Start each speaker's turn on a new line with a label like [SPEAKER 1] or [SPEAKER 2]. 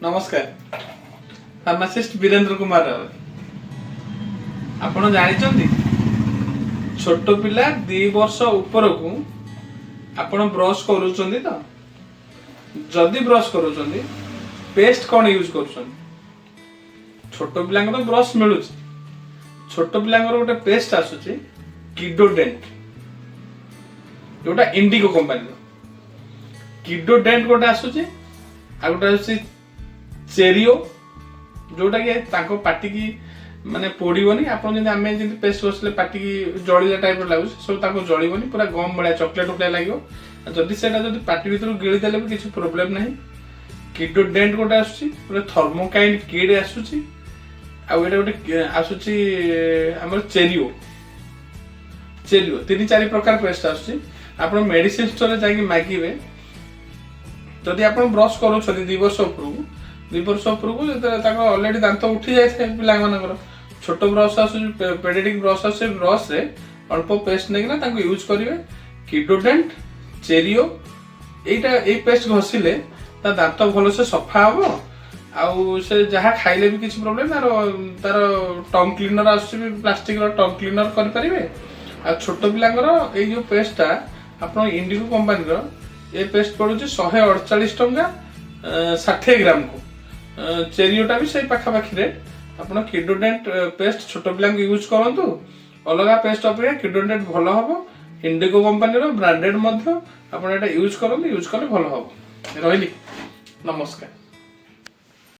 [SPEAKER 1] नमस्कार फार्मासिस्ट वीरेंद्र कुमार राव। आपण जानी छोट पिला 2 वर्ष ऊपर को आपण ब्रश करूचंदी तो जदि ब्रश करूचंदी पेस्ट कौन यूज करूचंदी। छोट पिला तो ब्रश मिलू छोट पिला गोटे पेस्ट आसुची किडोडेंट जोटा इंडिगो कंपनी किडोडेंट गोटे आसुची आ गोटे आसुची चेरियो जोटा कि ताको पाटी की माने पोड़ीबनी आपण जे आमे जे पेस्ट बसले पाटी की जळिला टाइप लागु सब ताको जळिबनी पूरा गम बळा चॉकलेट उठला लागो जदि सेटा जदि पाटी भीतर गिळी देले भी किछि प्रॉब्लम नाही। किडोडेंट गोटे आसुची पूरा थर्मोकाइंड किड आसुची आ गोटे आसुची हमर चेरियो चेरियो 3-4 प्रकार पेस्ट आसुची। आपण मेडिसिन स्टोर जाके मागिबे जदि आपण ब्रश करू छथि 2 वर्ष ऊपर को ऑलरेडी दांत उठी जाए पिला छोट ब्रश आस पेडियाट्रिक ब्रश आस ब्रश रे अल्प पेस्ट नहीं यूज करेंगे किडोडेंट चेरियो ये पेस्ट घषिले दांत भल से सफा हम आउ से जहाँ खाइले भी किसी प्रॉब्लम तार टंग क्लीनर आस प्लास्टिक टंग क्लीनर करेंगे। आ छोट पिलांकर ये जो पेस्टा आप इंडिगो कंपनी ये पेस्ट पड़ू 148 टंका 60 ग्राम को चेरियोटा भी सही पाखापाखि रेट आप किडोडेंट पेस्ट छोट पिला यूज करूँ अलग पेस्ट अपेक्षा किडोडेंट भल हम इंडिगो कंपनी ब्रांडेड आप यूज करूँ यूज कले भल हम रही नमस्कार।